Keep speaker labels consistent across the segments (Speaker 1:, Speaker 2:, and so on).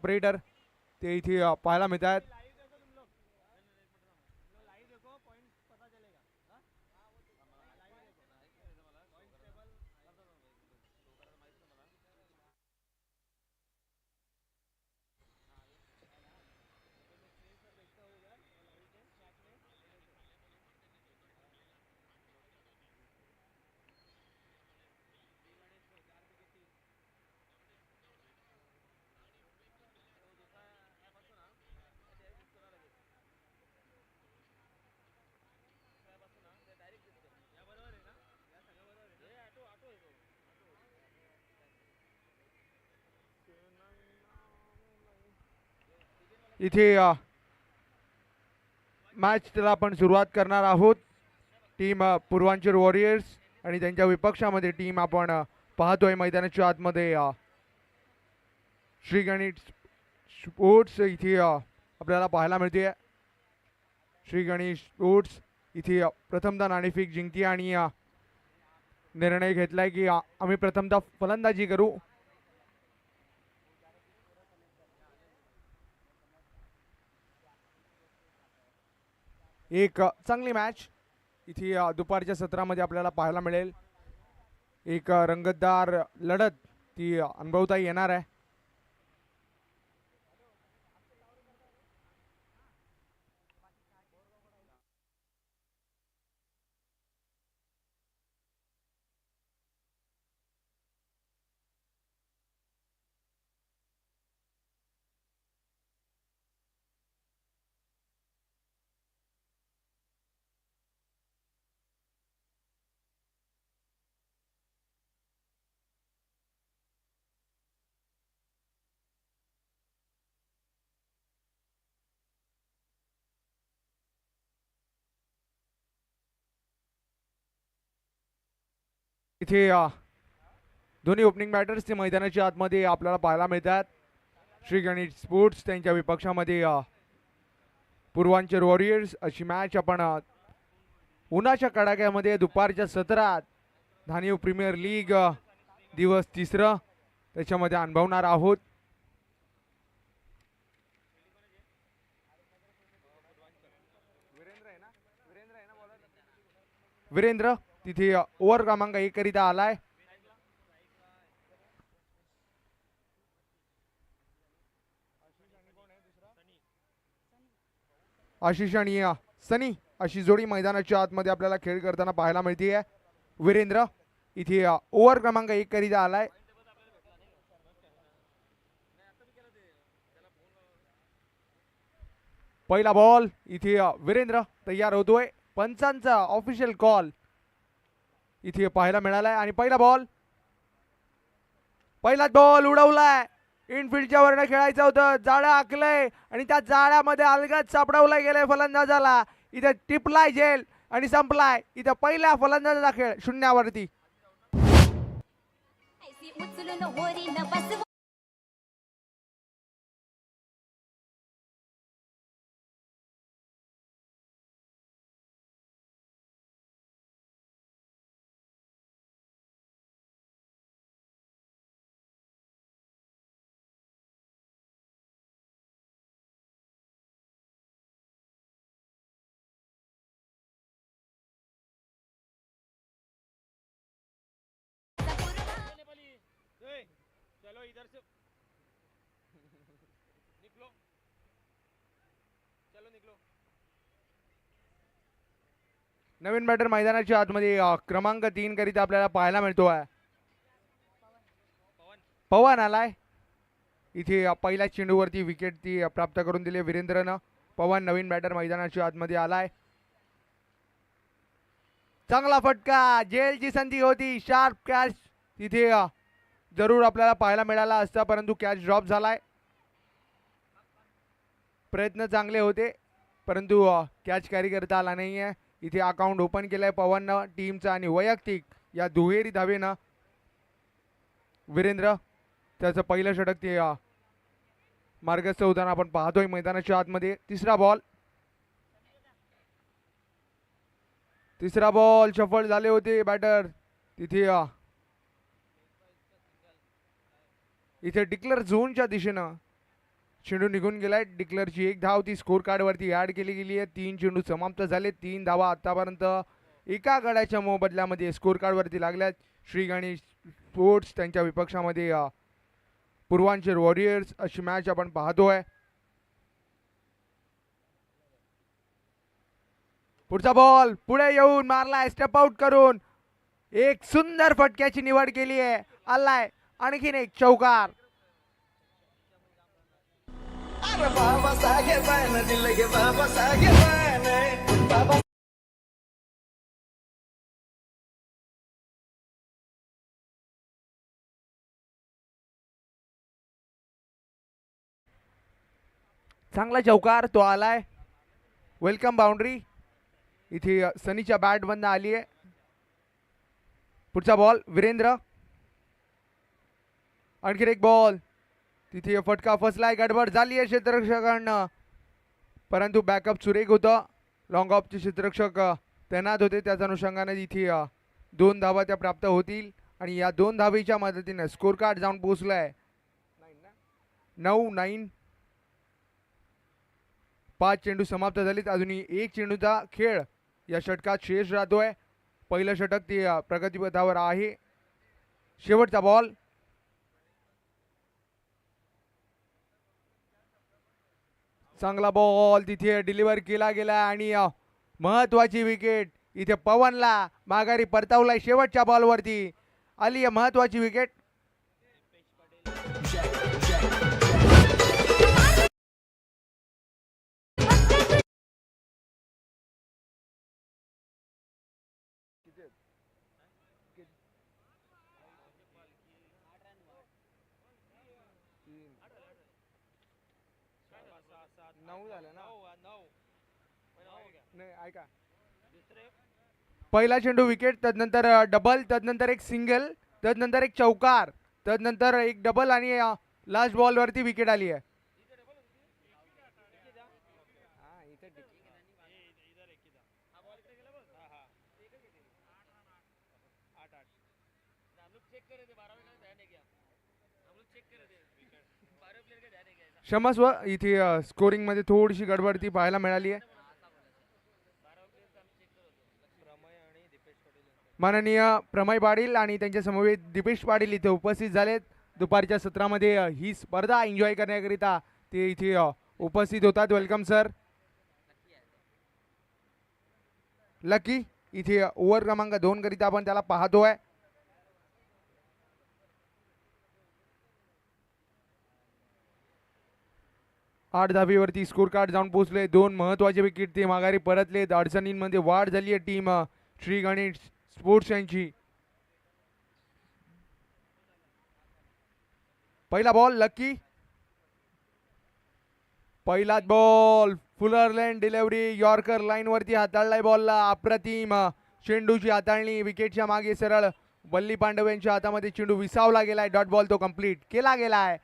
Speaker 1: Operator ते इथे पाहायला मिळतात. इथे मॅच त्याला आपण सुरुवात करणार आहोत. टीम पूर्वांचल वॉरियर्स आणि त्यांच्या विपक्षामध्ये टीम आपण पाहतोय मैदानाच्या आतमध्ये श्री गणेश स्पोर्ट्स इथे आपल्याला पाहायला मिळते. श्री गणेश स्पोर्ट्स इथे प्रथमतः नाणेफेक जिंकते आणि निर्णय घेतलाय की आम्ही प्रथमतः फलंदाजी करू. एक चांगली मॅच इथे दुपारच्या सत्रामध्ये आपल्याला पाहायला मिळेल. एक रंगतदार लढत ती अनुभवता येणार आहे. इथे दोन्ही ओपनिंग बॅटर्स ते मैदानाच्या आतमध्ये आपल्याला पाहायला मिळतात. श्री गणेश स्पोर्ट्स त्यांच्या विपक्षामध्ये पूर्वांचल वॉरियर्स अशी मॅच आपण उन्हाच्या कडाक्यामध्ये दुपारच्या सत्रात धानिव प्रीमियर लीग दिवस तिसरा त्याच्यामध्ये अनुभवणार आहोत. वीरेंद्र तिथे ओव्हर क्रमांक 1 करिता आलाय. आशिष आणि सनी अशी जोडी मैदानाच्या आतमध्ये आपल्याला खेळ करताना पाहायला मिळते. वीरेंद्र इथे ओव्हर क्रमांक 1 करिता आलाय. पहिला बॉल इथे वीरेंद्र तयार होतोय. पंचांचा ऑफिशियल कॉल इथे पाहायला मिळालाय आणि पहिलाच बॉल उडवलाय. इनफिल्डच्या वरनं खेळायचं होतं, जाळं आखलंय आणि त्या जाळ्यामध्ये अलगद सापडवलं गेलंय फलंदाजाला. इथे टिपलाय झेल आणि संपलाय. इथे पहिल्या फलंदाजाचा खेळ शून्यावरती.
Speaker 2: चलो इधर से निकलो, चलो निकलो.
Speaker 1: नवीन बॅटर मैदानाच्या आतमध्ये क्रमांक 3 करिता आपल्याला पाहायला मिळतोय. पवन आलाय. इथे पहिल्या चेंडूवरती विकेट ती प्राप्त करून दिली वीरेंद्रनं. पवन नवीन बॅटर मैदानाच्या आतमध्ये आलाय. चांगला फटका, जेलची संधी होती. शार्प कॅच तिथे जरूर आपल्याला पाहायला मिळाला असता, परंतु कॅच ड्रॉप झालाय. प्रयत्न चांगले होते परंतु कॅच कॅरी करता आला नाहीये. इथे अकाउंट ओपन केलंय पवननं टीमचं आणि वैयक्तिक या दुहेरी धावेनं वीरेंद्र त्याचं पहिलं षटक ते मार्गस्थ होताना आपण पाहतोय मैदानाच्या आतमध्ये. तिसरा बॉल सफल झाले होते बॅटर. तिथे इथे डिक्लेअर झोनच्या दिशेनं चेंडू निघून गेलाय. डिक्लेअरची एक धाव ती स्कोर कार्डवरती ॲड केली गेली आहे. 3 चेंडू समाप्त झाले. 3 धावा आतापर्यंत एका गड्याच्या मोबदल्यामध्ये स्कोर कार्डवरती लागल्यात. श्री गणेश स्पोर्ट्स त्यांच्या विपक्षामध्ये पूर्वांचल वॉरियर्स अशी मॅच आपण पाहतोय. पुढचा बॉल पुढे येऊन मारलाय स्टेप आउट करून. एक सुंदर फटक्याची निवड केली आहे. आलाय आणखीन एक चौकार.
Speaker 3: अरे बाबा साहेबान दिल गे बाबा साहेबान बाबा.
Speaker 1: चांगला चौकार तो आलाय. वेलकम बाउंड्री इथे सनीच्या बॅट बंद आली आहे. पुढचा बॉल वीरेंद्र. आणखीन एक बॉल तिथे फटका फसलाय. गडबड झाली आहे क्षेत्ररक्षकांना परंतु बॅकअप सुरेख होतं. लॉंग ऑफचे क्षेत्ररक्षक तैनात होते त्याच्या अनुषंगाने इथे 2 धावा त्या प्राप्त होतील आणि या 2 धावेच्या मदतीने स्कोर कार्ड जाऊन पोहोचलाय 9-9. 5 चेंडू समाप्त झालेत. अजूनही एक चेंडूचा खेळ या षटकात शेष राहतोय. पहिलं षटक ते प्रगतीपथावर आहे. शेवटचा बॉल चांगला बॉल तिथे डिलिव्हर केला गेला आणि महत्वाची विकेट इथे पवनला माघारी परतावलाय. शेवटच्या बॉलवरती आली आहे महत्वाची विकेट. पहिला चेंडू विकेट तदनंतर डबल तदनंतर एक सिंगल तदनंतर एक चौकार तदनंतर एक डबल आणि लास्ट बॉल वरती विकेट आली आहे. क्षमस्व इथे स्कोरिंग मध्ये थोडीशी गडबड ती पाहायला मिळाली आहे. माननीय प्रमय पाटील आणि त्यांच्या समवेत दीपेश पाटील इथे उपस्थित झालेत. दुपारच्या सत्रामध्ये ही स्पर्धा एन्जॉय करण्याकरिता ते इथे उपस्थित होतात. Welcome sir. लकी इथे ओव्हर क्रमांक 2 करिता आपण त्याला पाहतोय. आठ धाबीवरती स्कोर कार्ड जाऊन पोहोचले. 2 महत्वाचे विकेट ते माघारी परतलेत. अडचणींमध्ये वाढ झाली आहे टीम श्री गणेश स्पोर्ट्स यांची. पहिला बॉल लकी. पहिलाच ball Fuller line delivery yorker line वरती हाताळलाय बॉलला. अप्रतिम चेंडूची हाताळणी. विकेटच्या मागे सरळ वल्ली पांडव यांच्या हातामध्ये चेंडू विसावला गेलाय. डॉट बॉल तो कंप्लीट केला गेलाय.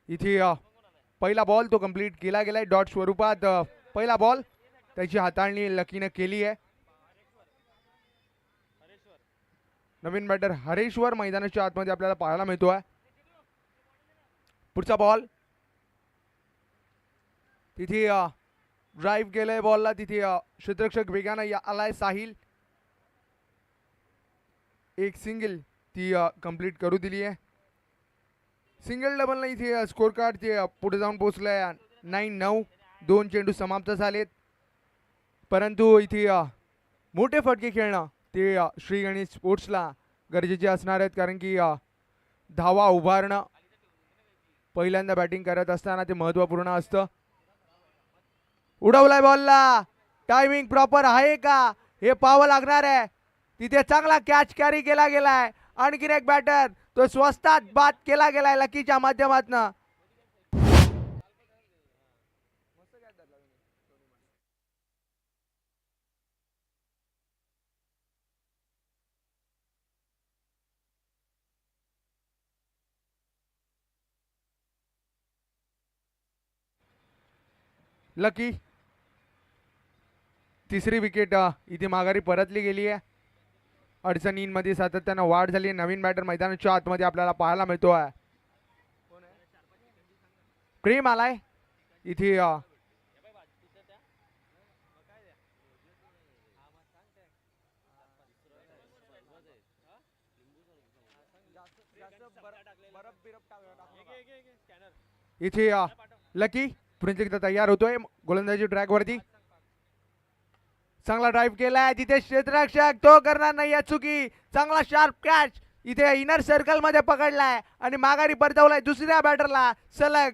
Speaker 1: इथे पहिला बॉल तो कंप्लीट केला गेलाय. डॉट स्वरूपात पहिला बॉल त्याची हाताळणी लकीनं केली आहे. नवीन बॅटर हरेश्वर मैदानाच्या आतमध्ये आपल्याला पाहायला मिळतोय. पुढचा बॉल तिथे ड्राईव्ह केलंय बॉलला. तिथे क्षेत्ररक्षक वेगानं आलाय साहिल. एक सिंगल ती कंप्लीट करू दिली आहे. सिंगल डबल इथे स्कोर कार्ड ते पुढे जाऊन पोहोचलंय 9-9. 2 चेंडू समाप्त झालेत परंतु इथे मोठे फटके खेळणं ते श्री गणेश स्पोर्ट्सला गरजेचे असणार आहेत कारण की धावा उभारणं पहिल्यांदा बॅटिंग करत असताना ते महत्त्वपूर्ण असतं. उडवलाय बॉलला. टायमिंग प्रॉपर आहे का हे पाहावं लागणार आहे. तिथे चांगला कॅच कॅरी केला गेलाय. आणखीन एक बॅटर तो स्वस्तात बाद केला गेलाय लकीच्या माध्यमातून. लकी तिसरी विकेट इथे माघारी परतली गेली आहे. अडचणींमध्ये सातत्यानं वाढ झाली. नवीन बॅटर मैदानाच्या आतमध्ये आपल्याला पाहायला मिळतोय. प्रेम आलाय इथे इथे लकी पुढे एकदा तयार होतोय गोलंदाजी ट्रॅक वरती. चांगला ड्राईव्ह केलाय तिथे क्षेत्ररक्षक तो करणार नाही या चुकी. चांगला शार्प कॅच इथे इनर सर्कल मध्ये पकडलाय आणि माघारी परतवलाय दुसऱ्या बॅटरला सलग.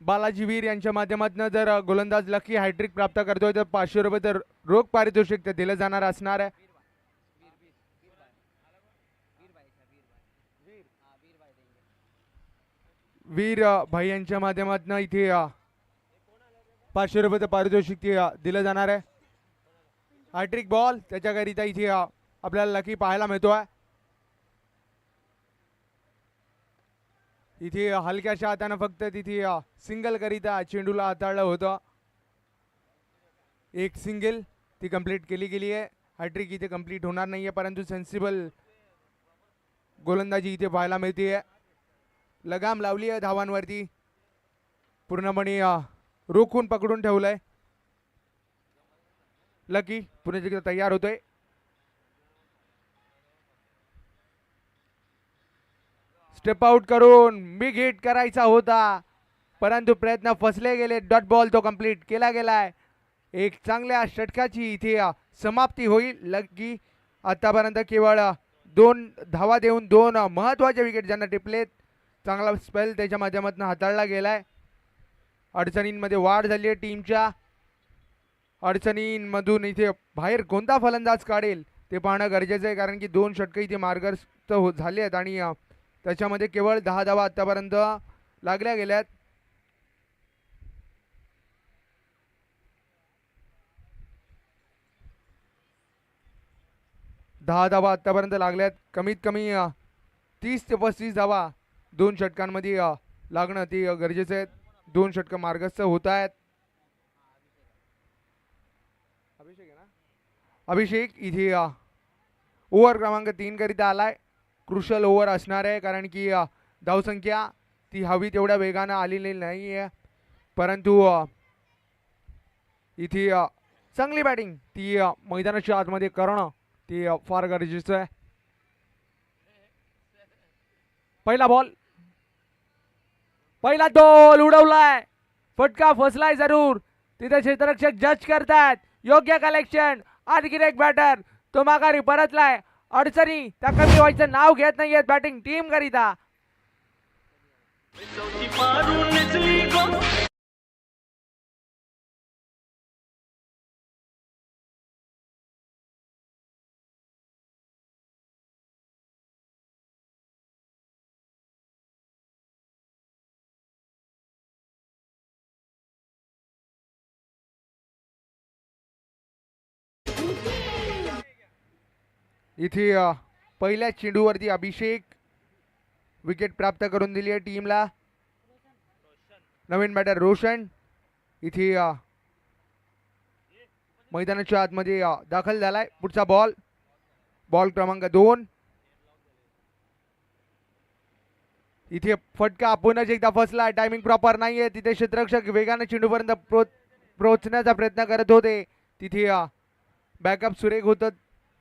Speaker 1: बालाजी वीर यांच्या माध्यमातून जर गोलंदाज लकी हॅट्रिक प्राप्त करतोय तर 500 रुपये तर रोख पारितोषिक ते दिलं जाणार असणार आहे. वीर भाई यांच्या माध्यमातून इथे 500 रुपये पारितोषिक ते दिलं जाणार आहे. हॅट्रिक बॉल त्याच्याकरिता इथे आपल्याला लकी पाहायला मिळतोय. इथे हलक्याशा हातानं फक्त तिथे सिंगल करिता चेंडूला हाताळलं होतं. एक सिंगल ती कंप्लीट केली गेली आहे. हॅट्रिक इथे कंप्लीट होणार नाहीये परंतु सेन्सिबल गोलंदाजी इथे पाहायला मिळते. लगाम लावली आहे धावांवरती पूर्णपणे रोखून पकडून ठेवलंय. लकी पुन्हा एकदा तयार होतोय. स्टेप आउट करून बिग हिट करायचा होता परंतु प्रयत्न फसले गेले. डॉट बॉल तो कंप्लीट केला गेलाय. एक चांगल्या षटकाची इथे समाप्ती होईल. लकी आतापर्यंत केवळ 2 धावा देऊन 2 महत्वाचे विकेट ज्यांना टिपलेत. चांगला स्पेल त्याच्या माध्यमातून हाताळला गेलाय. अडचणींमध्ये वाढ झाली आहे टीमच्या. अडचणींमधून इथे बाहेर कोणता फलंदाज काढेल ते पाहणं गरजेचं आहे कारण की 2 षटकं इथे मार्गस्थ झाले आहेत आणि त्याच्यामध्ये केवळ 10 धावा आतापर्यंत लागल्या गेल्यात. दहा धावा आतापर्यंत लागल्यात. कमीत कमी 30 ते 35 धावा 2 षटकांमध्ये लागणं ते गरजेचं आहे. 2 षटकं मार्गस्थ होत आहेत. अभिषेक इथे ओव्हर क्रमांक 3 करिता आलाय. क्रुशल ओव्हर असणार आहे कारण की धावसंख्या ती हवी तेवढ्या वेगानं आलेली नाही आहे परंतु इथे चांगली बॅटिंग ती मैदानाच्या आतमध्ये करणं ती फार गरजेचं आहे. पहिला बॉल पहिला दोल उडवलाय. फटका फसलाय जरूर. तिथे क्षेत्ररक्षक जज करतात. योग्य कलेक्शन. आणखी एक बॅटर तो माघारी परतलाय. अडचणी त्या कमी व्हायचं नाव घेत नाहीयेत बॅटिंग टीम करिता. इथे पहिल्या चेंडूवरती अभिषेक विकेट प्राप्त करून दिली आहे टीमला. नवीन बॅटर रोशन इथे मैदानाच्या आतमध्ये दाखल झालाय. पुढचा बॉल बॉल क्रमांक 2. इथे फटका पुन्हा एकदा फसला. टायमिंग प्रॉपर नाहीये. तिथे क्षेत्ररक्षक वेगाने चेंडूपर्यंत पोहोचण्याचा प्रयत्न करत होते. तिथे बॅकअप सुरेख होतं.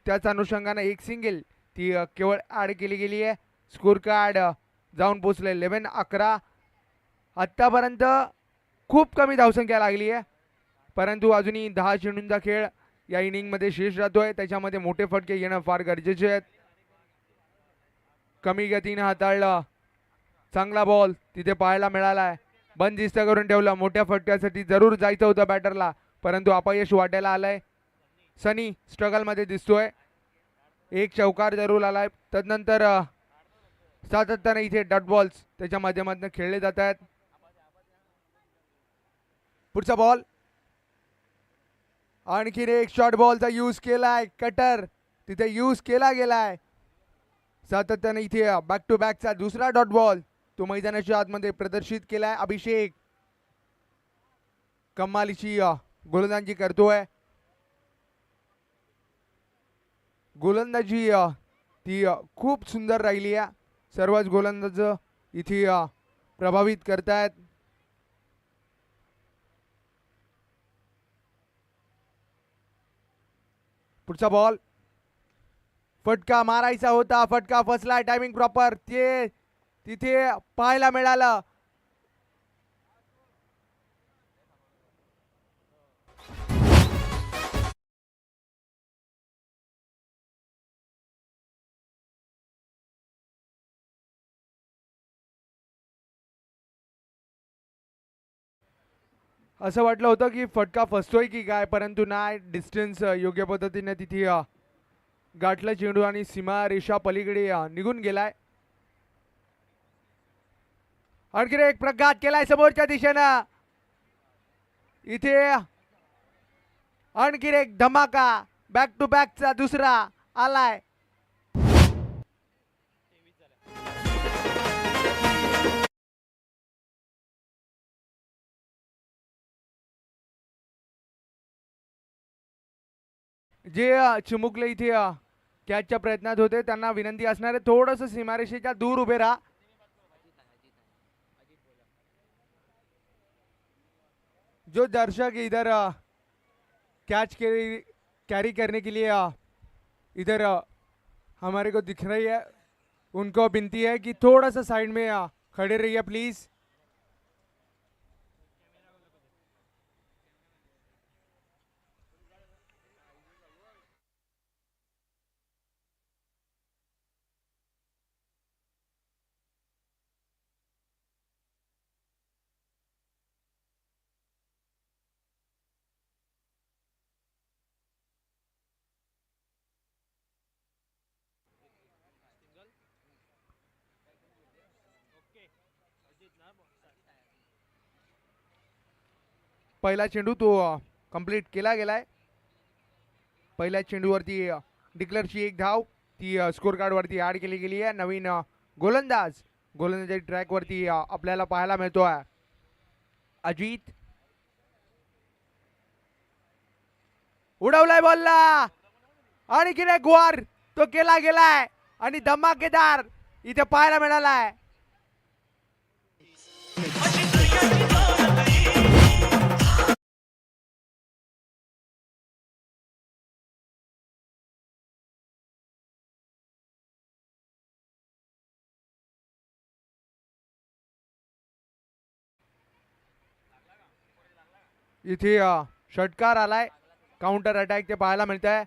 Speaker 1: त्याच अनुषंगाने एक सिंगल ती केवळ ॲड केली गेली आहे. स्कोर कार्ड जाऊन पोचले 11-11. आत्तापर्यंत खूप कमी धावसंख्या लागली आहे परंतु अजूनही 10 चेंडूंचा खेळ या इनिंगमध्ये शेष राहतोय. त्याच्यामध्ये मोठे फटके येणं फार गरजेचे आहेत. कमी गतीने हाताळलं. चांगला बॉल तिथे पाहायला मिळालाय. बंदिस्त करून ठेवलं. मोठ्या फटक्यासाठी जरूर जायचं होतं बॅटरला परंतु अपयश वाटायला आलंय. सनी स्ट्रगल मध्ये दिसतोय. एक चौकार जरूर आलाय. तदनंतर सातत्याने इथे डॉट बॉल्स त्याच्या माध्यमातून खेळले जात आहेत. पुढचा बॉल आणखीन एक शॉर्ट बॉलचा यूज केलाय, कटर तिथे यूज केला गेलाय. सातत्याने इथे बॅक टू बॅकचा दुसरा डॉट बॉल तो मैदानाच्या आतमध्ये प्रदर्शित केलाय. अभिषेक कमालीची गोलंदाजी करतोय. गोलंदाजी ती खूप सुंदर राहिली आहे. सर्वच गोलंदाज इथे प्रभावित करतायत. पुढचा बॉल फटका मारायचा होता, फटका फसला. टायमिंग प्रॉपर ते तिथे पाहायला मिळालं. असं वाटलं होतं की फटका फसतोय की काय, परंतु नाही. डिस्टन्स योग्य पद्धतीने तिथे गाठला चेंडू आणि सीमा रेषा पलीकडे निघून गेलाय. आणखी एक प्रघात केलाय समोरच्या दिशेनं. इथे आणखी एक धमाका, बॅक टू बॅकचा दुसरा आलाय. जे चिमुकले इथे कॅचच्या प्रयत्नात होते त्यांना विनंती असणार आहे थोडंसं सीमारेषेच्या दूर उभे राहा. जो दर्शक इधर कैच कैरी करने के लिए इधर हमारे को दिख रही है, उनको विनती है कि थोड़ा सा साइड में खड़े रहिए प्लीज. पहिला चेंडू तो कंप्लीट केला गेलाय. पहिल्या चेंडूवरती डिक्लेअरची एक धाव ती स्कोर कार्ड वरती ऍड केली गेली आहे. नवीन गोलंदाजी ट्रॅक वरती आपल्याला पाहायला मिळतोय अजित. उडवलाय बॉलला आणि किती गुवार तो केला गेलाय आणि धमाकेदार इथे पाहायला मिळालाय. इथे षटकार आलाय, काउंटर अटॅक ते पाहायला मिळत आहे.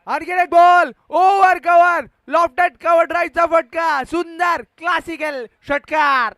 Speaker 1: आणखी एक ball over cover lofted cover ड्राईव्हचा फटका, सुंदर क्लासिकल षटकार.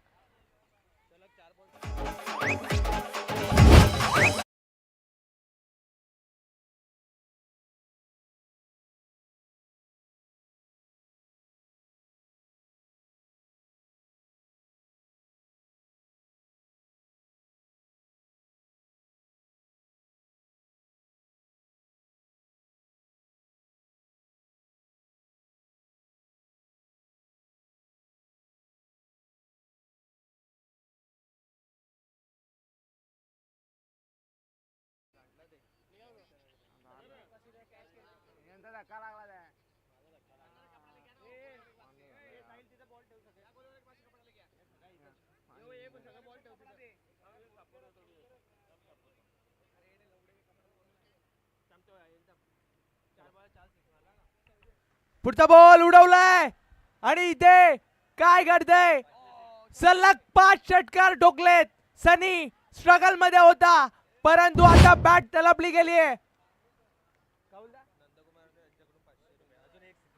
Speaker 1: पुढचा बॉल उडवलाय आणि इथे काय घडतंय, सलग 5 षटकार ठोकलेत. सनी स्ट्रगल मध्ये होता परंतु आता बॅट तलपली गेली आहे.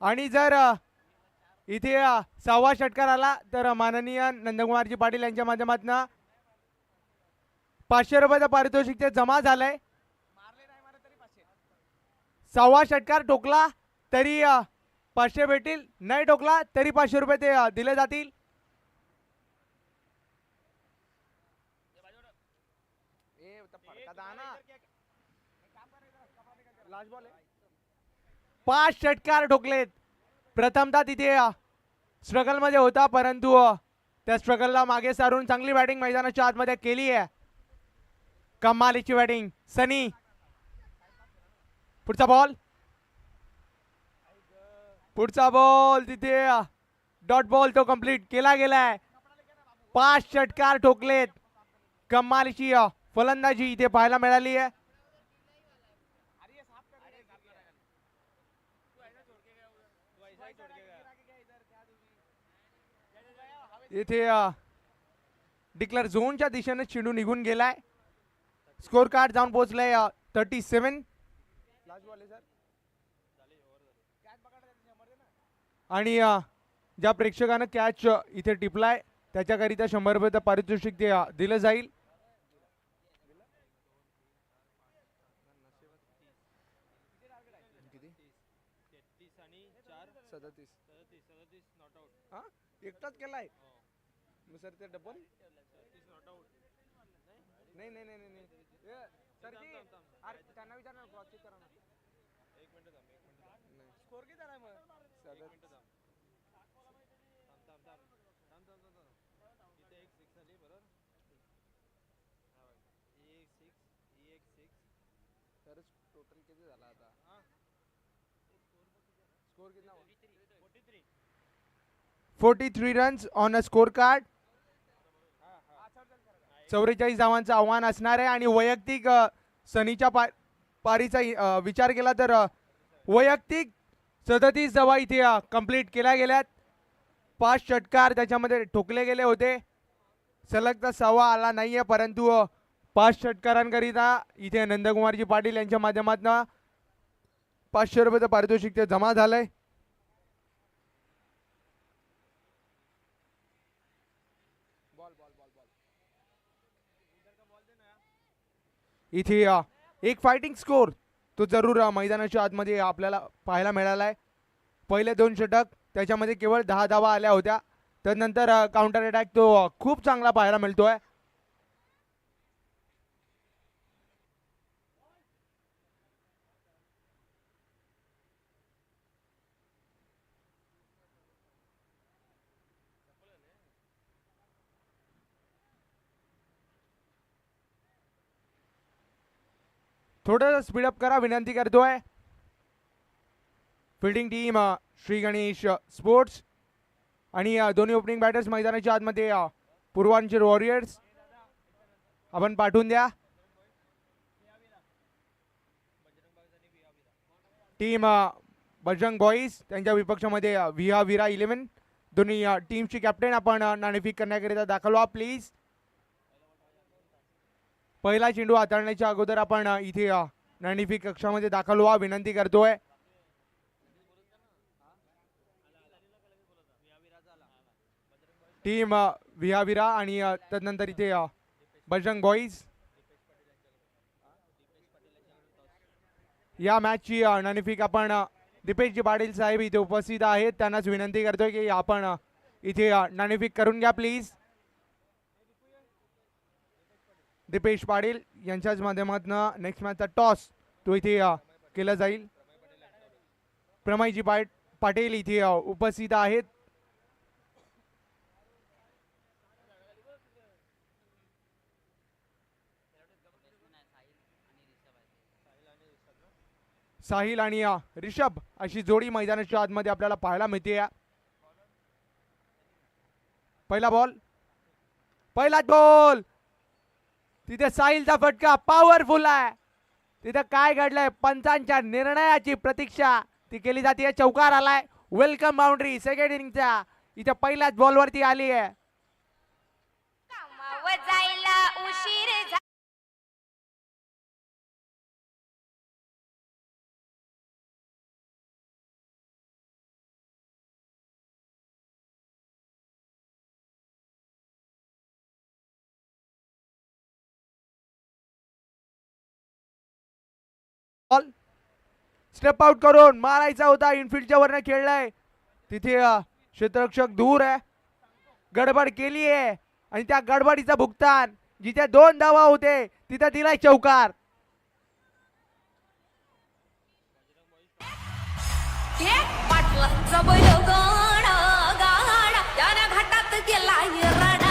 Speaker 1: आणि जर इथे 6वा षटकार आला तर माननीय नंदकुमारजी पाटील यांच्या माध्यमातून 500 रुपयाचं पारितोषिक ते जमा झालंय. 6वा षटकार ठोकला तरी 500 भेटतील, नाही ठोकला तरी 500 रुपये ते दिले जातील. 5 षटकार ठोकलेत. प्रथमतः तिथे स्ट्रगल मध्ये होता, परंतु त्या स्ट्रगलला मागे सारून चांगली बॅटिंग मैदानाच्या आतमध्ये केली आहे. कमालीची बॅटिंग सनी. पुढचा बॉल तिथे डॉट बॉल तो कंप्लीट केला गेलाय. 5 षटकार ठोकलेत. कमालीची फलंदाजी इथे पाहायला मिळाली आहे. इथे डिक्लेअर झोनच्या दिशेने चेंडू निघून गेलाय. स्कोर कार्ड जाऊन पोहोचलाय 37. आणि ज्या प्रेक्षकानं कॅच इथे टिपलाय त्याच्याकरिता 100 रुपये पारितोषिक ते दिलं जाईल. एकटाच केलाय सर ते डबल. नाही नाही नाही नाही सर जी त्यांना विचारणार क्रॉस चेक करा ना. स्कोर किती झालाय मग? टोटल किती झाला आता? स्कोर कितना? 43 runs on a score card. 44 धावांचं आव्हान असणार आहे. आणि वैयक्तिक सनीच्या पारीचा विचार केला तर वैयक्तिक 37 धावा इथे कंप्लीट केल्या गेल्यात. 5 षटकार त्याच्यामध्ये ठोकले गेले होते. सलग तर 6वा आला नाहीये, परंतु 5 षटकारांकरिता इथे नंदकुमारजी पाटील यांच्या माध्यमातून 500 रुपयाचं पारितोषिक ते जमा झालंय. इथे एक फायटिंग स्कोर तो जरूर मैदानाच्या आतमध्ये आपल्याला पाहायला मिळालाय. पहिले 2 षटक त्याच्यामध्ये केवळ 10 धावा आल्या होत्या. त्यानंतर काउंटर अटॅक तो खूप चांगला पाहायला मिळतोय. थोडं स्पीडअप करा विनंती करतोय. Fielding team Shri Ganesh sports आणि दोन्ही ओपनिंग बॅटर्स मैदानाच्या आतमध्ये पूर्वांचल वॉरियर्स आपण पाठवून द्या. टीम बजरंग बॉईज त्यांच्या विपक्षामध्ये विरा 11. दोन्ही टीमची कॅप्टन आपण नाणेफेक करण्याकरिता दाखल व्हा प्लीज. पहिला चेंडू हाताळण्याच्या अगोदर आपण इथे नाणेफेक कक्षामध्ये दाखल व्हा विनंती करतोय. टीम विरा आणि त्यानंतर इथे बजरंग बॉईज. या मॅचची नाणेफेक आपण दीपेशजी पाटील साहेब इथे उपस्थित आहेत. त्यांनाच विनंती करतोय की आपण इथे नाणेफेक करून घ्या प्लीज. दीपेश पाटील यांच्याच माध्यमातून नेक्स्ट मॅचचा टॉस तो इथे केला जाईल. प्रमयजी पाटील इथे उपस्थित आहेत. साहिल आणि रिषभ अशी जोडी मैदानाच्या आतमध्ये आपल्याला पाहायला मिळते. पहिला बॉल तिथे साहिलचा फटका पॉवरफुल आहे. तिथे काय घडलंय पंचांच्या निर्णयाची प्रतीक्षा ती केली जाते. चौकार आलाय. वेलकम बाउंड्री सेकंड इनिंगचा इथे पहिल्याच बॉलवरती आली आहे. स्टेप आउट करून मारायचा होता. इनफिल्डच्या वरनं खेळलाय. तिथे क्षेत्ररक्षक दूर आहे. गडबड केली आहे आणि त्या गडबडीचं भुगतान जिथे 2 धावा होते तिथे दिलाय चौकार.
Speaker 4: घे पाटलांचा बैल गाडा गाडा त्याने घाटात गेला रडा.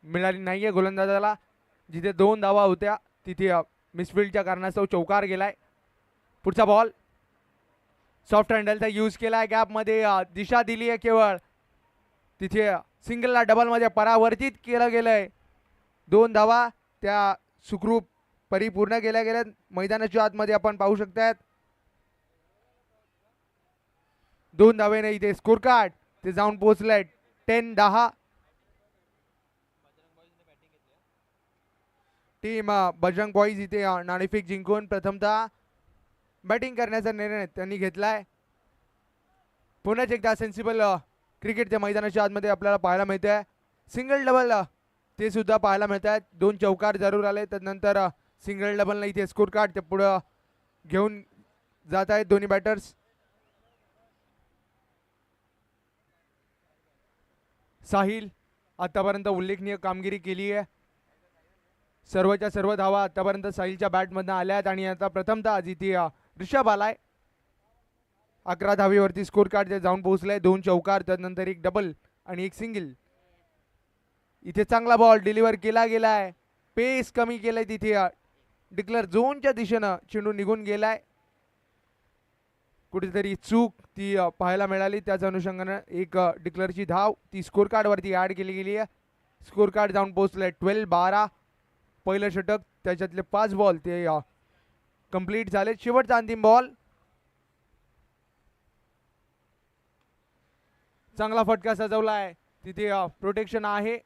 Speaker 1: मिळाली नाहीये गोलंदाजाला. जिथे 2 धावा होत्या तिथे मिसफिल्डच्या कारणास्तव चौकार गेलाय. पुढचा बॉल सॉफ्ट हँडलचा यूज केलाय. गॅपमध्ये दिशा दिली आहे केवळ. तिथे सिंगलला डबलमध्ये परावर्तित केलं गेलंय. 2 धावा त्या सुखरूप परिपूर्ण केल्या गेल्यात. मैदानाच्या आतमध्ये आपण पाहू शकतात 2 धावेने इथे स्कोर कार्ड ते जाऊन पोहोचलंय 10-10. टीम बजरंग बॉईज इथे नाणेफेक जिंकून प्रथमतः बॅटिंग करण्याचा निर्णय त्यांनी घेतलाय. पुन्हा एकदा सेन्सिबल क्रिकेटच्या मैदानाच्या आतमध्ये आपल्याला पाहायला मिळतंय. सिंगल डबल ते सुद्धा पाहायला मिळत आहेत. 2 चौकार जरूर आले. त्यानंतर सिंगल डबलला इथे स्कोर कार्ड ते पुढं घेऊन जात आहेत दोन्ही बॅटर्स. साहिल आतापर्यंत उल्लेखनीय कामगिरी केली आहे. सर्वच्या सर्व धावा आतापर्यंत साहिलच्या बॅटमधनं आल्या आहेत आणि आता प्रथमतः जिथे ऋषभ आलाय. 11 धावेवरती स्कोर कार्ड ते जाऊन पोहोचलाय. 2 चौकार त्यानंतर 1 डबल आणि 1 सिंगल. इथे चांगला बॉल डिलिव्हर केला गेलाय. पेस कमी केलाय. तिथे डिक्लेअर झोनच्या दिशेनं चेंडू निघून गेलाय. कुठेतरी चूक ती पाहायला मिळाली. त्याच अनुषंगानं एक डिक्लेअरची धाव ती स्कोर कार्डवरती ॲड केली गेली आहे. स्कोर कार्ड जाऊन पोहोचलंय 12-12. पहिलं षटक त्याच्यातले 5 बॉल ते कंप्लीट झाले. शेवटचा अंतिम बॉल. चांगला फटका सजवला आहे. तिथे प्रोटेक्शन आहे.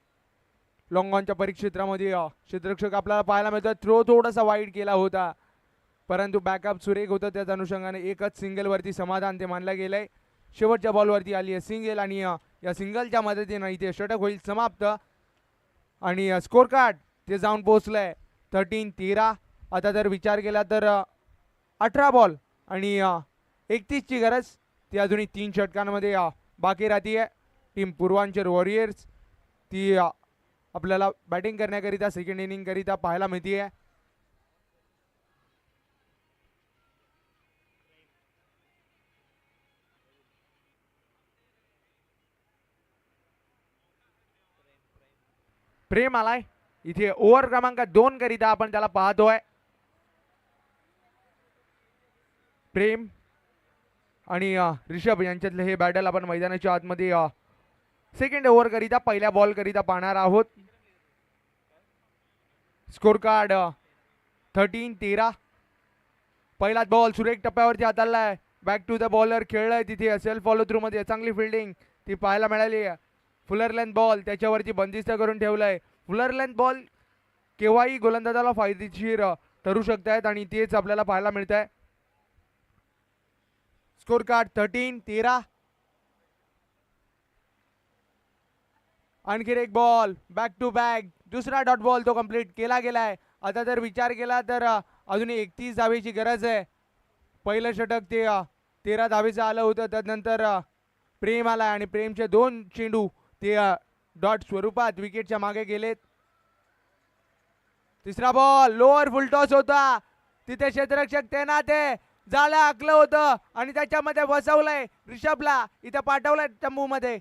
Speaker 1: लॉंग ऑनच्या परिक्षेत्रामध्ये क्षेत्ररक्षक आपल्याला पाहायला मिळतो. थ्रो थोडासा वाईड केला होता परंतु बॅकअप सुरेख होतं. त्याच अनुषंगाने एकच सिंगलवरती समाधान ते मानलं गेलंय. शेवटच्या बॉलवरती आली आहे सिंगल आणि या सिंगलच्या मदतीनं इथे षटक होईल समाप्त आणि स्कोर कार्ड ते जाऊन पोहोचलंय 13-13. आता जर विचार केला तर 18 बॉल आणि 31ची गरज ती अजूनही 3 षटकांमध्ये बाकी राहतीये. टीम पूर्वांचल वॉरियर्स ती आपल्याला बॅटिंग करण्याकरिता सेकंड इनिंग करिता पाहायला मिळतीये. प्रेम आलाय इथे ओव्हर क्रमांक 2 करिता आपण त्याला पाहतोय. प्रेम आणि ऋषभ यांच्यातले हे बॅटल आपण मैदानाच्या आतमध्ये सेकंड ओव्हर करिता पहिल्या बॉल करिता पाहणार आहोत. Score card 13-13. पहिला बॉल सुरेख टप्प्यावरती हाताळलाय. बॅक टू द बॉलर खेळलाय. तिथे सेल्फ फॉलो थ्रू मध्ये चांगली फिल्डिंग ती पाहायला मिळाली. फुलर लेंथ बॉल त्याच्यावरती बंदिस्त करून ठेवलाय. फुलर लेंथ बॉल केव्हाही गोलंदाजाला फायदेशीर ठरू शकतायत आणि तेच आपल्याला पाहायला मिळत आहे. Score card 13-13. आणखी एक बॉल बॅक टू बॅक दुसरा डॉट बॉल तो कंप्लीट केला गेलाय. आता जर विचार केला तर अजून 31 धावेची गरज आहे. पहिलं षटक ते 13 धावेचं आलं होतं. त्यानंतर प्रेम आला आणि प्रेमचे 2 चेंडू ते डॉट स्वरूपात विकेटच्या मागे गेलेत. तिसरा बॉल लोअर फुलटॉस होता. तिथे क्षेत्ररक्षक तैनात आहे. जाळं आखलं होतं आणि त्याच्यामध्ये बसवलंय ऋषभला. इथे पाठवलंय तंबू मध्ये.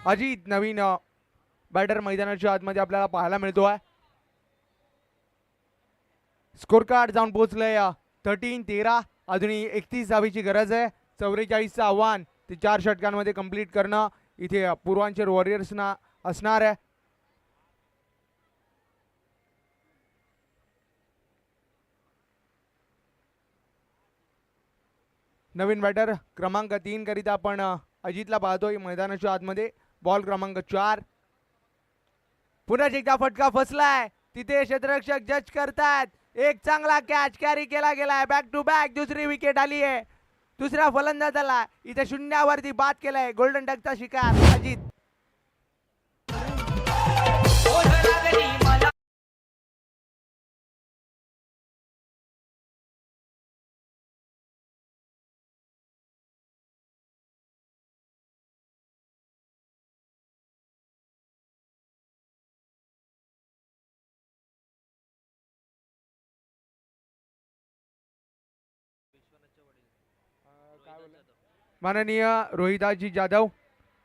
Speaker 1: अजित नवीन बॅटर मैदानाच्या आतमध्ये आपल्याला पाहायला मिळतो आहे. स्कोर कार्ड जाऊन पोहोचलंय 13-13. अजूनही 31 धावेची गरज आहे. 44चं आव्हान ते 4 षटकांमध्ये कंप्लीट करणं इथे पूर्वांचल वॉरियर्सना असणार आहे. नवीन बॅटर क्रमांक 3 करिता आपण अजितला पाहतोय मैदानाच्या आतमध्ये. बॉल क्रमांक 4. पुन्हा एकदा फटका फसलाय. तिथे क्षेत्ररक्षक जज करतात. एक चांगला कॅच कॅरी केला गेलाय. बॅक टू बॅक दुसरी विकेट आली आहे. दुसरा फलंदाजाला इथे शून्यावरती बाद केलाय. गोल्डन डकचा शिकार अजित. माननीय रोहिदासजी जाधव,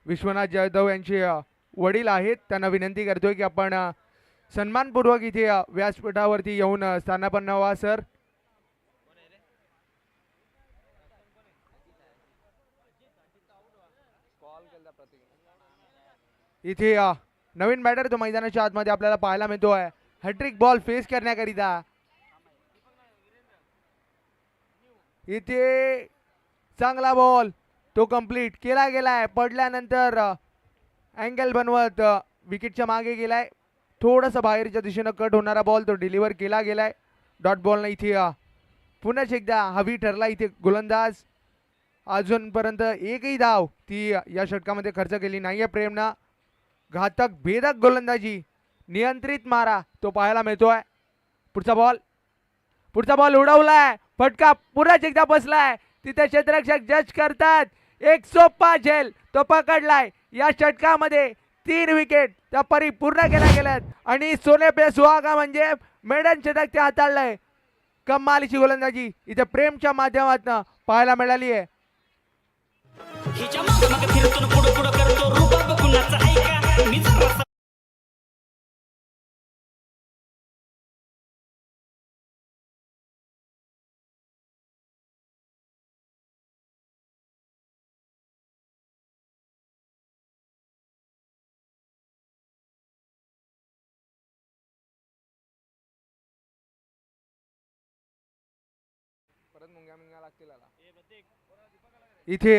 Speaker 1: विश्वनाथ जाधव यांचे वडील आहेत. त्यांना विनंती करतोय की आपण सन्मानपूर्वक इथे व्यासपीठावरती येऊन स्थानापन्न व्हा सर. इथे नवीन बॅटर तो मैदानाच्या आतमध्ये आपल्याला पाहायला मिळतोय. हॅट्रिक बॉल फेस करण्याकरिता इथे चांगला बॉल तो कंप्लीट केला गेलाय. पडल्यानंतर अँगल बनवत विकेटच्या मागे गेलाय. थोडंसं बाहेरच्या दिशेनं कट होणारा बॉल तो डिलिव्हर केला गेलाय. डॉट बॉलनं इथे पुन्हा एकदा हवी ठरला इथे गोलंदाज. अजूनपर्यंत एकही धाव ती या षटकामध्ये खर्च केली नाहीये प्रेमनं. घातक भेदक गोलंदाजी, नियंत्रित मारा तो पाहायला मिळतोय. पुढचा बॉल उडवलाय. फटका पुन्हा एकदा बसलाय. तिथे क्षेत्ररक्षक जज करतात. एक सोपा झेल तो पकडलाय. या षटकामध्ये 3 विकेट त्या परिपूर्ण केल्या गेल्यात आणि सोने पे सुहागा म्हणजे मेडन षटक ते हाताळलंय. कमालीची गोलंदाजी इथे प्रेमच्या माध्यमातून पाहायला मिळाली आहे. इथे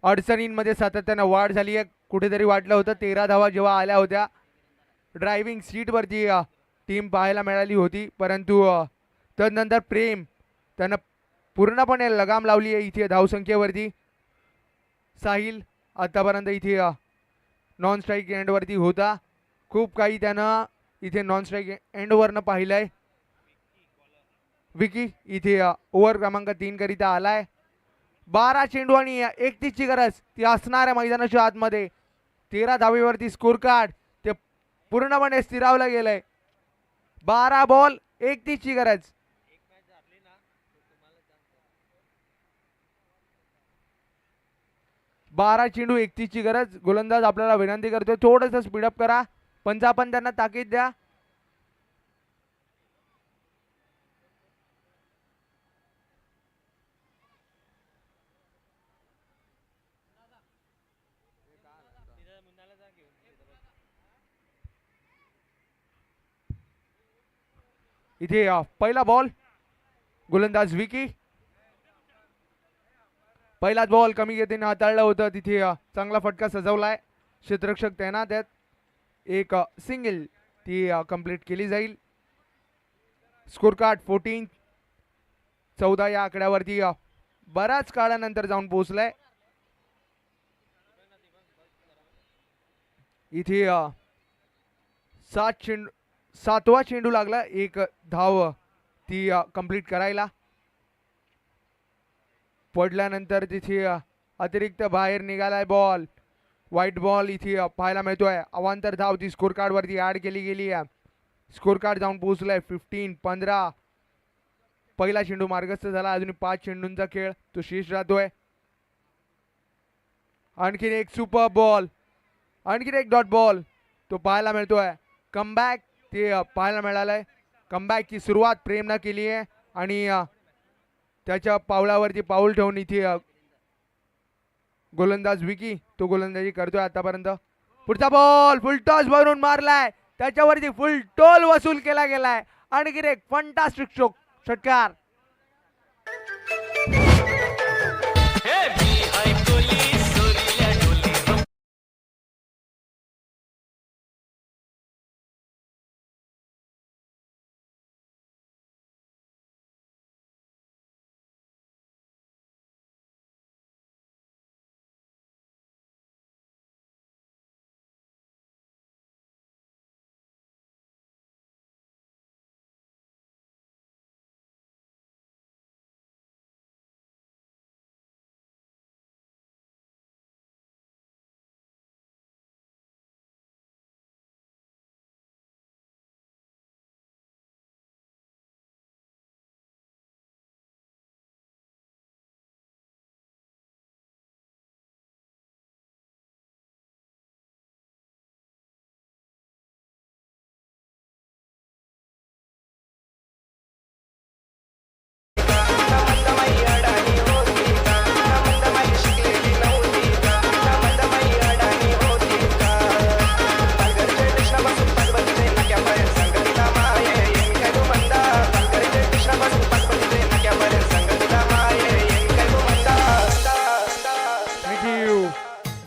Speaker 1: अडचणींमध्ये सातत्यानं वाढ झाली आहे. कुठेतरी वाटलं होतं 13 धावा जेव्हा आल्या होत्या ड्रायव्हिंग सीटवरती टीम पाहायला मिळाली होती, परंतु तदनंतर प्रेम त्यानं पूर्णपणे लगाम लावली आहे इथे धावसंख्येवरती. साहिल आतापर्यंत इथे नॉन स्ट्राईक एंडवरती होता. खूप काही त्यानं इथे नॉन स्ट्राईक एंडवरनं पाहिलंय. विकी इथे ओव्हर क्रमांक 3 करिता आलाय. 12 चेंडू आणि 31 ची गरज ती असणाऱ्या मैदानाच्या आतमध्ये. 13 धावेवरती स्कोर कार्ड ते पूर्णपणे स्थिरावलं गेलंय. 12 बॉल 31 ची गरज. 12 चेंडू 31 ची गरज. गोलंदाज आपल्याला विनंती करतोय थोडंसं स्पीडअप करा. पंचापन त्यांना ताकीद द्या. इथे पहिला बॉल गोलंदाज विकी. पहिलाच बॉल कमी गतीने हाताळलं होतं. तिथे चांगला फटका सजवलाय. क्षेत्ररक्षक तैनात आहेत. एक सिंगल ती कंप्लीट केली जाईल. स्कोर कार्ड 14 या आकड्यावरती बऱ्याच काळानंतर जाऊन पोहोचलाय. इथे 7वा चेंडू लागला. एक धाव ती कंप्लीट करायला. पडल्यानंतर तिथे अतिरिक्त बाहेर निघालाय बॉल. व्हाईट बॉल इथे पाहायला मिळतोय. अवांतर धाव ती स्कोर कार्ड वरती ऍड केली गेली आहे. स्कोर कार्ड जाऊन पोहोचलाय 15. पहिला चेंडू मार्गस्थ झाला. अजून 5 चेंडूंचा खेळ तो शेष राहतोय. आणखीन एक सुपर बॉल, आणखीन एक डॉट बॉल तो पाहायला मिळतोय. कमबॅक ते पाहायला मिळालंय. कमबॅकची सुरुवात प्रेमनं केली आहे आणि त्याच्या पावलावरती पाऊल ठेवून इथे गोलंदाज विकी तो गोलंदाजी करतोय आतापर्यंत. पुढचा बॉल फुल टॉस भरून मारलाय. त्याच्यावरती फुल टोल वसूल केला गेलाय. आणखीन एक फंटास्टिक षटकार.
Speaker 3: हे मी हाय पोलीस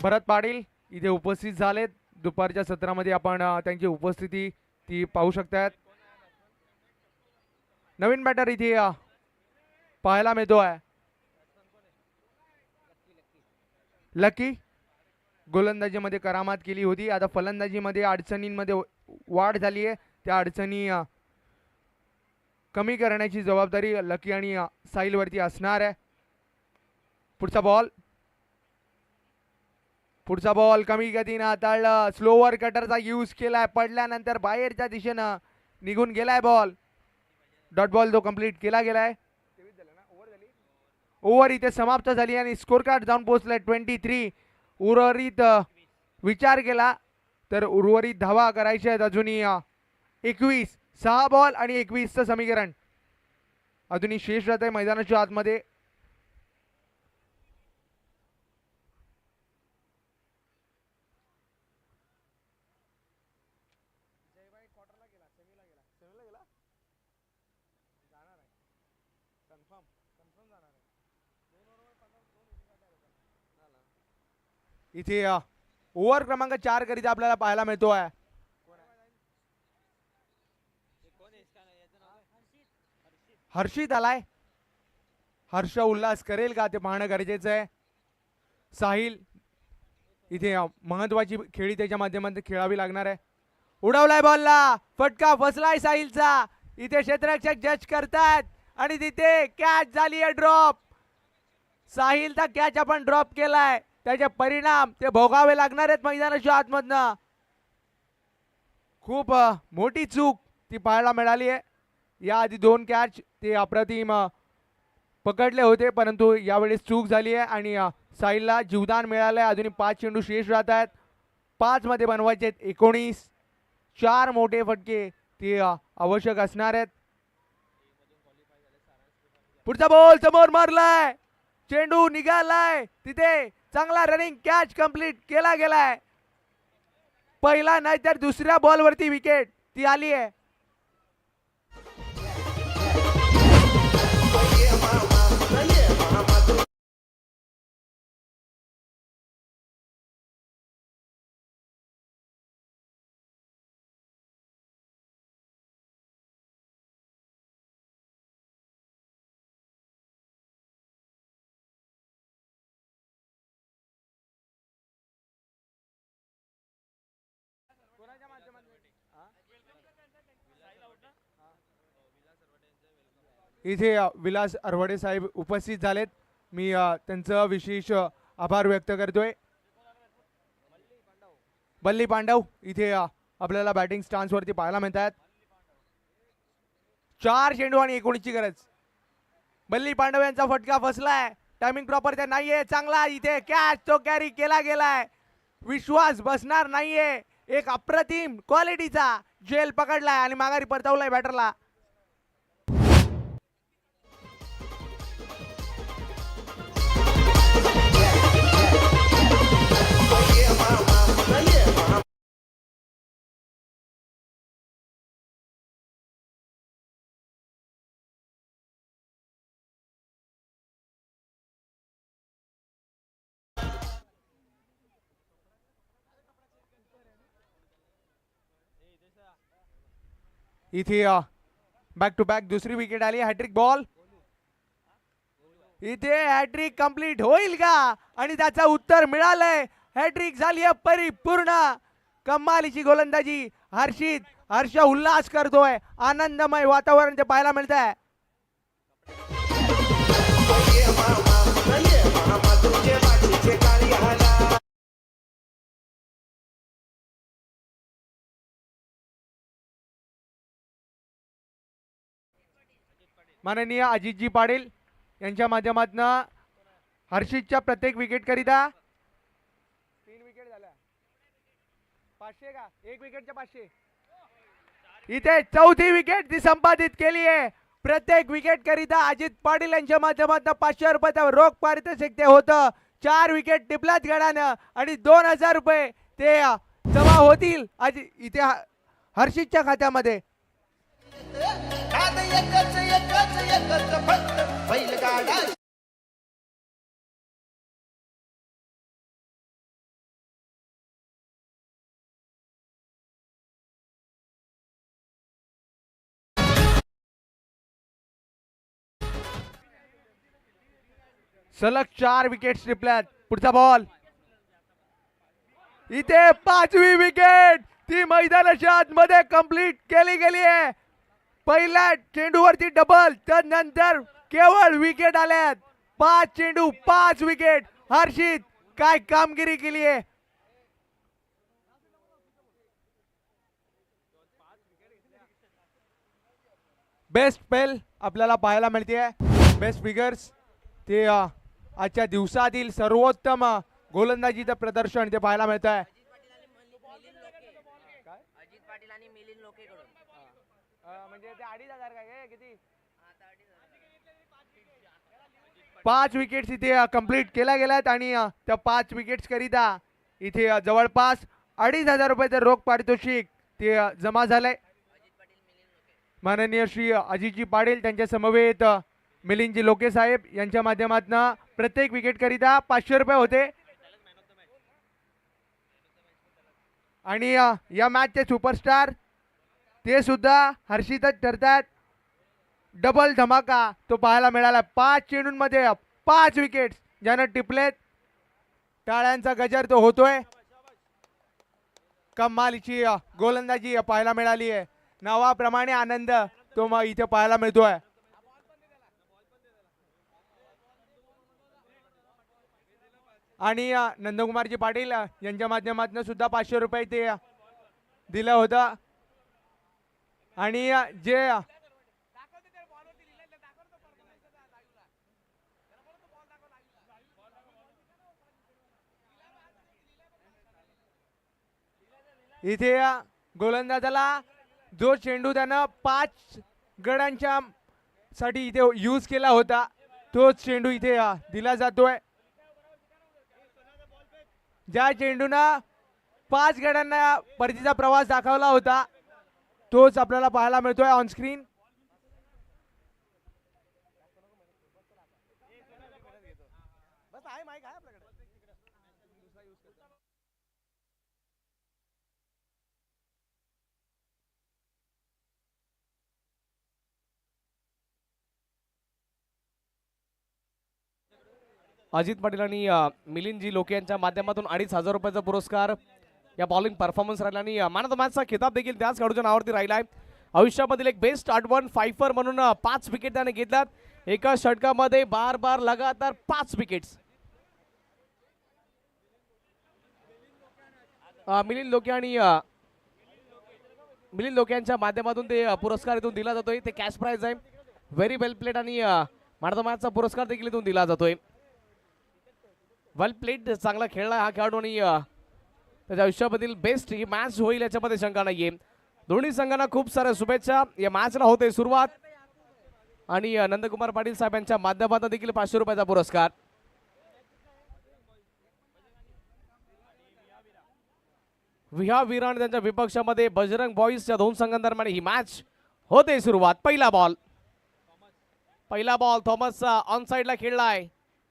Speaker 1: भरत पाटील इथे उपस्थित झालेत. दुपारच्या सत्रामध्ये आपण त्यांची उपस्थिती ती पाहू शकतात. नवीन बॅटर इथे पाहायला मिळतो आहे. लकी गोलंदाजीमध्ये करामात केली होती. आता फलंदाजीमध्ये अडचणींमध्ये वाढ झाली आहे. त्या अडचणी कमी करण्याची जबाबदारी लकी आणि साहिलवरती असणार आहे. पुढचा बॉल कमी गतीनं हाताळलं. स्लोवर कटरचा यूज केलाय. पडल्यानंतर बाहेरच्या दिशेनं निघून गेलाय बॉल. डॉट बॉल तो कंप्लीट केला गेलाय. ओव्हर इथे समाप्त झाली आणि स्कोर कार्ड जाऊन पोहोचलाय 23. उर्वरित विचार केला तर उर्वरित धावा करायच्या आहेत अजूनही 21. 6 बॉल आणि 21चं समीकरण अजूनही शेष राहत आहे मैदानाच्या आतमध्ये. इथे ओव्हर क्रमांक 4 करिता आपल्याला पाहायला मिळतो आहे. हर्षित आलाय. हर्ष उल्हास करेल का ते पाहणं गरजेचं आहे. साहिल इथे महत्वाची खेळी त्याच्या माध्यमातून खेळावी लागणार आहे. उडवलाय बॉलला. फटका फसलाय साहिलचा. इथे क्षेत्ररक्षक जज करतात आणि तिथे कॅच झाली आहे ड्रॉप. साहिलचा कॅच आपण ड्रॉप केलाय. त्याचे परिणाम ते भोगावे लागणार आहेत मैदानाच्या आतमधनं. खूप मोठी चूक ती पाहायला मिळाली आहे. याआधी 2 कॅच ते अप्रतिम पकडले होते परंतु यावेळेस चूक झाली आहे आणि साहिलला जीवदान मिळालंय. अजूनही 5 चेंडू शेष राहत आहेत. 5 मध्ये बनवायचे आहेत 19. 4 मोठे फटके ते आवश्यक असणार आहेत. पुढचा बॉल समोर मारलाय. चेंडू निघालाय. तिथे चांगला रनिंग कॅच कंप्लीट केला गेलाय. पहिला नाही तर दुसऱ्या बॉलवरती विकेट ती आली आहे. इथे विलास अरवडे साहेब उपस्थित झालेत. मी त्यांचं विशेष आभार व्यक्त करतोय. बल्ली पांडव इथे आपल्याला बॅटिंग स्टान्सवरती पाहायला मिळतात. 4 चेंडू आणि 19ची गरज. बल्ली पांडव यांचा फटका फसलाय. टायमिंग प्रॉपर त्या नाहीये. चांगला इथे कॅच तो कॅरी केला गेलाय. विश्वास बसणार नाहीये. एक अप्रतिम क्वालिटीचा जेल पकडलाय आणि माघारी परतवलाय बॅटरला. इथे बॅक टू बॅक दुसरी विकेट आली. Hattrick ball. इथे हॅट्रिक कंप्लीट होईल का आणि त्याचं उत्तर मिळालंय. हॅट्रिक झाली आहे परिपूर्ण. कमालीची गोलंदाजी. हर्ष उल्हास करतोय. आनंदमय वातावरण ते पाहायला मिळत आहे. माननीय अजितजी पाटील यांच्या माध्यमातून हर्षितच्या प्रत्येक विकेट करिता 3 विकेट झाल्या. 500 का 1 विकेटच्या 500. इथे 4थी विकेट ती संपादित केली आहे. प्रत्येक विकेट करिता अजित पाटील यांच्या माध्यमातून 500 रुपयाचं रोख पारितोषिक ते होतं. 4 विकेट टिपल्यात गडानं आणि 2000 रुपये ते जमा होतील इथे हर्षितच्या खात्यामध्ये.
Speaker 3: एकच फक्त बैलगाडा
Speaker 1: सलग 4 विकेट्स टिपल्यात. पुढचा बॉल इथे 5वी विकेट ती मैदानाच्या आतमध्ये कंप्लीट केली गेली आहे. पहिल्या चेंडूवरती डबल तर नंतर केवळ विकेट आल्यात. 5 चेंडू 5 विकेट. हर्षित काय कामगिरी केली आहे. बेस्ट पेल आपल्याला पाहायला मिळते. बेस्ट फिगर्स ते आजच्या दिवसातील सर्वोत्तम गोलंदाजीचं प्रदर्शन ते पाहायला मिळत आहे.
Speaker 5: अजित पाटील आणि मिलिंद लोकेकडून
Speaker 1: म्हणजे ते 2,500 काय किती 5 विकेट्स इथे कंप्लीट केल्या गेल्यात आणि त्या 5 विकेट्स करिता इथे जवळपास 2,500 रुपयाचं रोख पारितोषिक ते जमा झालंय. माननीय श्री अजितजी पाटील त्यांच्या समवेत मिलिंदजी लोके साहेब यांच्या माध्यमातून प्रत्येक विकेट करिता 500 रुपये होते. आणि या मॅचचे सुपरस्टार ते सुद्धा हर्षितच ठरतात. डबल धमाका तो पाहायला मिळाला. 5 चेंडूंमध्ये 5 विकेट्स ज्यानं टिपलेत. टाळ्यांचा गजर तो होतोय. कमालीची गोलंदाजी पाहायला मिळाली आहे. नावाप्रमाणे आनंद तो मग इथे पाहायला मिळतोय. आणि नंदकुमारजी पाटील यांच्या माध्यमातून सुद्धा 500 रुपये ते दिलं होतं. आणि जे इथे गोलंदाजाला जो चेंडू त्यानं 5 गडांच्या साठी इथे यूज केला होता तोच चेंडू इथे दिला जातोय. ज्या चेंडूनं 5 गडांना परतीचा प्रवास दाखवला होता तोच आपल्याला पाहायला मिळतोय ऑन स्क्रीन.
Speaker 6: अजित पाटील आणि मिलिंदजी लोके यांच्या माध्यमातून 2,500 रुपयाचा पुरस्कार या बॉलिंग परफॉर्मन्स राहिला आणि मॅन ऑफ द मॅचचा खिताब देखील त्याच खेळाडूच्या नावावरती राहिलाय. आयुष्यामधील एक बेस्ट आठवण फायफर म्हणून 5 विकेट त्याने घेतल्यात. एका षटकामध्ये बार लगातार 5 विकेट्स. मिलिंद लोके आणि मिलिंद लोके यांच्या माध्यमातून ते पुरस्कार इथून दिला जातोय. ते कॅश प्राइज आहे. व्हेरी वेल प्लेड आणि मॅन ऑफ द मॅचचा पुरस्कार देखील इथून दिला जातोय. वेल प्लेड चांगला खेळला हा खेळाडू आणि त्याच्या आयुष्यामधील बेस्ट ही मॅच होईल याच्यामध्ये शंका नाहीये. दोन्ही संघांना खूप साऱ्या शुभेच्छा. या मॅचला होते सुरुवात आणि नंदकुमार पाटील साहेब यांच्या माध्यमातून देखील 500 रुपयाचा पुरस्कार. विहा वीरा आणि त्यांच्या विपक्षामध्ये बजरंग बॉईजच्या 2 संघांदरम्यान ही मॅच होते सुरुवात. पहिला बॉल थॉमस ऑन साइडला खेळलाय.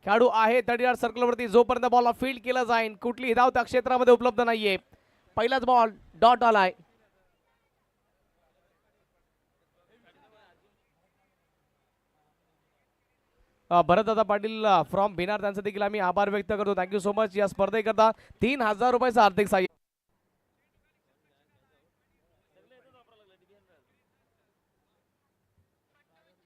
Speaker 6: खेळाडू आहे 30 सर्कलवरती. जोपर्यंत बॉल फील्ड केला जाईल कुठलीही धाव त्या क्षेत्रामध्ये उपलब्ध नाहीये. पहिलाच बॉल डॉट आलाय. भरतदादा पाटील फ्रॉम बिनार त्यांचे देखील आम्ही आभार व्यक्त करतो. Thank you so much. या स्पर्धेकरता 3,000 रुपयाचं आर्थिक सहाय्य.